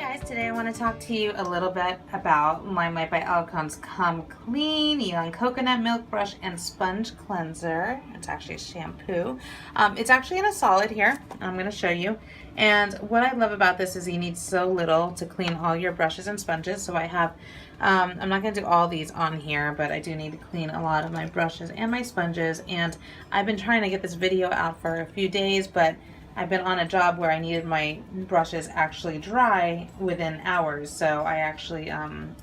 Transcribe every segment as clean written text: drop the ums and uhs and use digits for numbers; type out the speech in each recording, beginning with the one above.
Guys, today I want to talk to you a little bit about LimeLight by Alcone's Come Clean Young Coconut Milk Brush and Sponge Cleanser. It's actually a shampoo. It's actually in a solid here. I'm going to show you. And what I love about this is you need so little to clean all your brushes and sponges. So I have, I'm not going to do all these on here, but I do need to clean a lot of my brushes and my sponges. And I've been trying to get this video out for a few days, but I've been on a job where I needed my brushes actually dry within hours, so I actually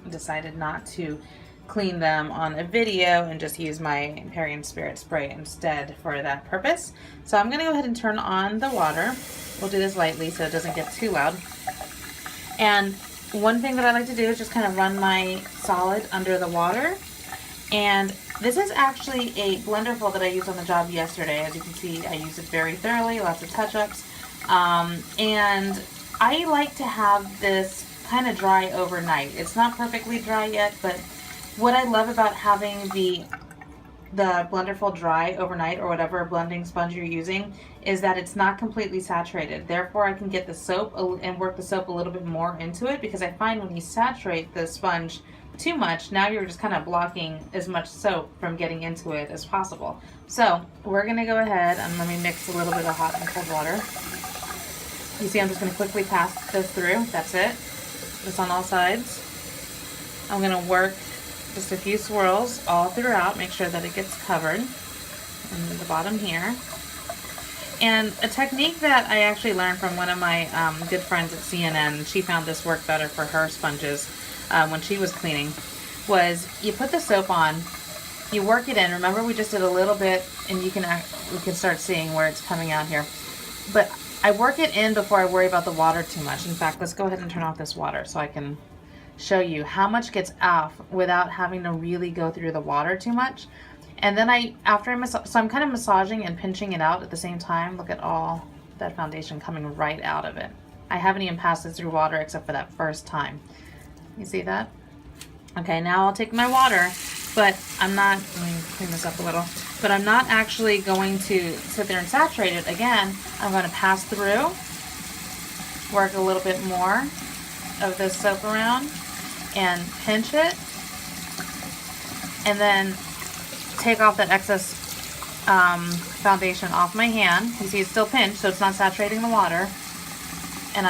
decided not to clean them on a video and just use my Perrier Spirit spray instead for that purpose. So I'm going to go ahead and turn on the water. We'll do this lightly so it doesn't get too loud. And one thing that I like to do is just kind of run my solid under the water. And this is actually a Blenderful that I used on the job yesterday. As you can see, I used it very thoroughly, lots of touch-ups. And I like to have this kind of dry overnight. It's not perfectly dry yet, but what I love about having the Blenderful dry overnight, or whatever blending sponge you're using, is that it's not completely saturated. Therefore, I can get the soap and work the soap a little bit more into it, because I find when you saturate the sponge too much, now you're just kind of blocking as much soap from getting into it as possible. So we're going to go ahead and let me mix a little bit of hot and cold water. You see, I'm just going to quickly pass this through. That's it. Just on all sides. I'm going to work just a few swirls all throughout. Make sure that it gets covered in the bottom here. And a technique that I actually learned from one of my good friends at CNN, she found this worked better for her sponges when she was cleaning, was you put the soap on, you work it in. Remember, we just did a little bit, and we can start seeing where it's coming out here. But I work it in before I worry about the water too much. In fact, let's go ahead and turn off this water so I can show you how much gets off without having to really go through the water too much. And then so I'm kind of massaging and pinching it out at the same time. Look at all that foundation coming right out of it. I haven't even passed it through water except for that first time. You see that? Okay, now I'll take my water, but I'm not, let me clean this up a little, but I'm not actually going to sit there and saturate it again. I'm going to pass through, work a little bit more of this soap around, and pinch it, and then take off that excess foundation off my hand. You see it's still pinched, so it's not saturating the water. And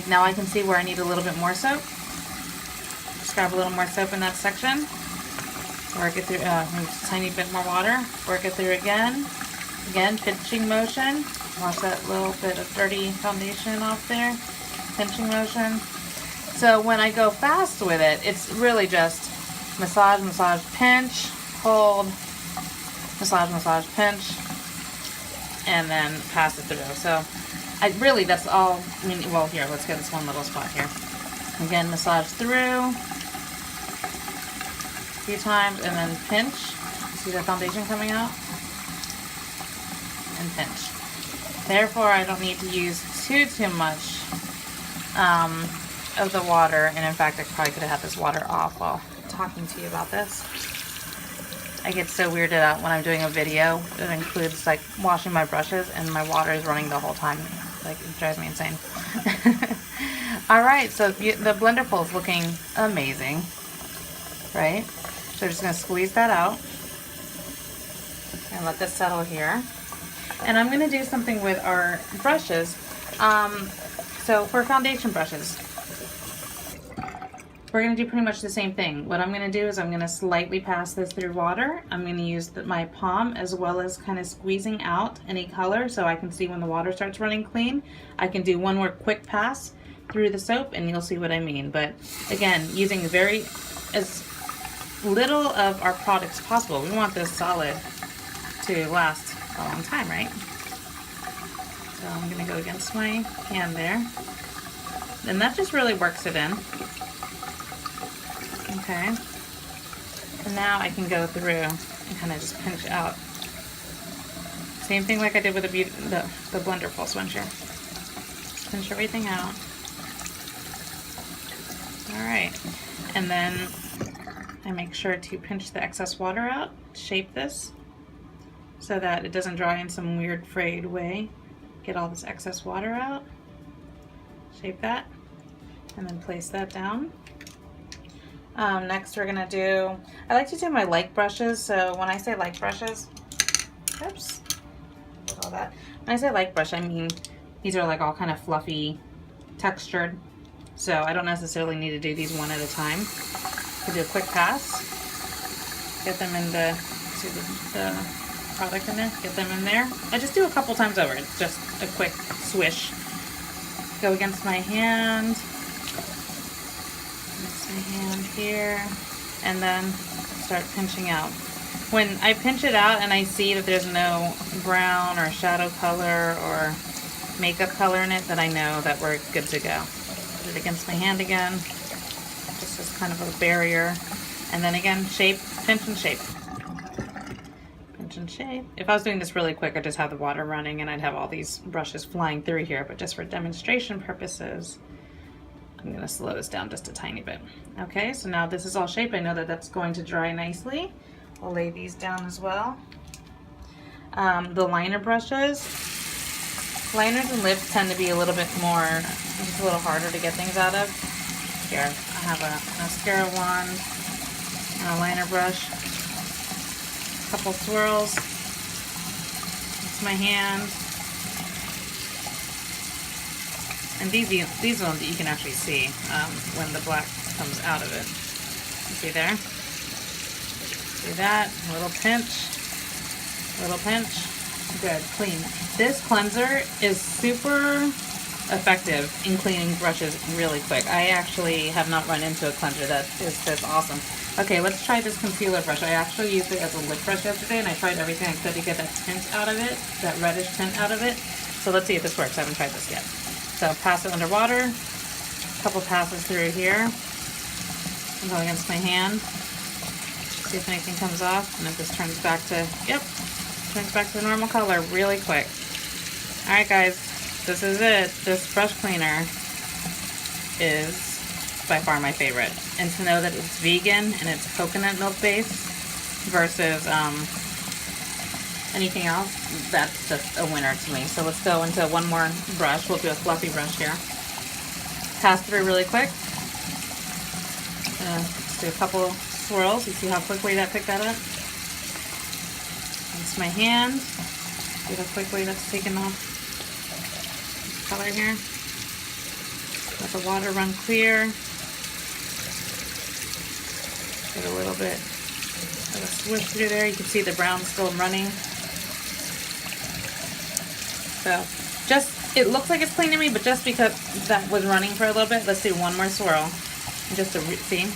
now I can see where I need a little bit more soap. Just grab a little more soap in that section. Work it through, a tiny bit more water. Work it through again. Again, pinching motion. Wash that little bit of dirty foundation off there. Pinching motion. So when I go fast with it, it's really just massage, massage, pinch, hold, massage, massage, pinch, and then pass it through. So that's all. I mean, well, here, let's get this one little spot here. Again, massage through a few times, and then pinch. See the foundation coming out? And pinch. Therefore, I don't need to use too much of the water. And in fact, I probably could have had this water off while talking to you about this. I get so weirded out when I'm doing a video that includes like washing my brushes and my water is running the whole time. Like, it drives me insane. Alright, so the Blenderful is looking amazing, right? So we're just going to squeeze that out and let this settle here. And I'm going to do something with our brushes. So for foundation brushes, we're going to do pretty much the same thing. What I'm going to do is I'm going to slightly pass this through water. I'm going to use my palm as well as kind of squeezing out any color so I can see when the water starts running clean. I can do one more quick pass through the soap and you'll see what I mean. But again, using as little of our products possible. We want this solid to last a long time, right? So I'm going to go against my hand there. And that just really works it in. Okay, and now I can go through and kind of just pinch out. Same thing like I did with the Blenderful sponge here. Just pinch everything out. Alright, and then I make sure to pinch the excess water out, shape this so that it doesn't dry in some weird frayed way. Get all this excess water out, shape that, and then place that down. Next we're gonna do, I like to do my light brushes. So when I say light brushes, oops, all that. When I say light brush, I mean these are like all kind of fluffy, textured. So I don't necessarily need to do these one at a time. I do a quick pass, get them in the, see the product in there, get them in there. I just do a couple times over. It's just a quick swish. Go against my hand. My hand here, and then start pinching out. When I pinch it out and I see that there's no brown or shadow color or makeup color in it, then I know that we're good to go. Put it against my hand again, just as kind of a barrier, and then again, shape, pinch and shape. Pinch and shape. If I was doing this really quick, I'd just have the water running and I'd have all these brushes flying through here, but just for demonstration purposes, I'm going to slow this down just a tiny bit. Okay, so now this is all shaped. I know that that's going to dry nicely. I'll lay these down as well. The liner brushes. Liners and lips tend to be a little bit more, just a little harder to get things out of. Here, I have a mascara wand and a liner brush. A couple swirls. It's my hand. And these ones you can actually see when the black comes out of it. You see there? See that? A little pinch. Little pinch. Good. Clean. This cleanser is super effective in cleaning brushes really quick. I actually have not run into a cleanser that is this awesome. Okay, let's try this concealer brush. I actually used it as a lip brush yesterday, and I tried everything I could to get that tint out of it, that reddish tint out of it. So let's see if this works. I haven't tried this yet. So pass it underwater, a couple passes through here, and go against my hand, see if anything comes off, and it just turns back to, yep, turns back to the normal color really quick. Alright guys, this is it. This brush cleaner is by far my favorite. And to know that it's vegan and it's coconut milk based versus anything else, that's just a winner to me. So let's go into one more brush. We'll do a fluffy brush here. Pass through really quick. Let's do a couple swirls. You see how quickly that picked that up? It's my hand. See how quickly that's taken off this color here. Let the water run clear. Get a little bit of a swish through there. You can see the brown still running. So just, it looks like it's clean to me, but just because that was running for a little bit, let's do one more swirl. Just to see,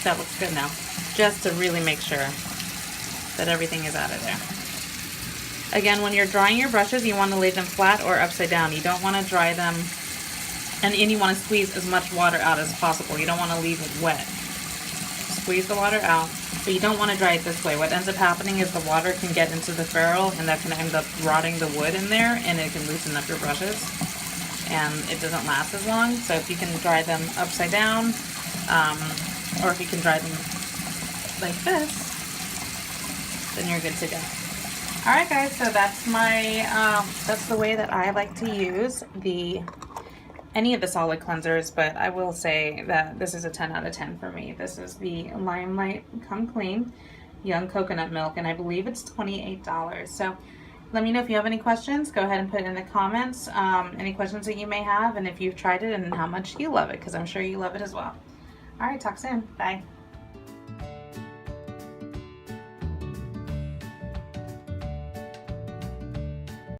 that looks good now. Just to really make sure that everything is out of there. Again, when you're drying your brushes, you want to lay them flat or upside down. You don't want to dry them, and you want to squeeze as much water out as possible. You don't want to leave it wet. Squeeze the water out, but you don't want to dry it this way. What ends up happening is the water can get into the ferrule, and that can end up rotting the wood in there, and it can loosen up your brushes, and it doesn't last as long. So if you can dry them upside down, or if you can dry them like this, then you're good to go. Alright guys, so that's my, that's the way that I like to use any of the solid cleansers, but I will say that this is a 10 out of 10 for me. This is the LimeLight Come Clean Young Coconut Milk, and I believe it's $28. So let me know if you have any questions. Go ahead and put it in the comments, any questions that you may have, and if you've tried it and how much you love it, because I'm sure you love it as well. Alright, talk soon. Bye.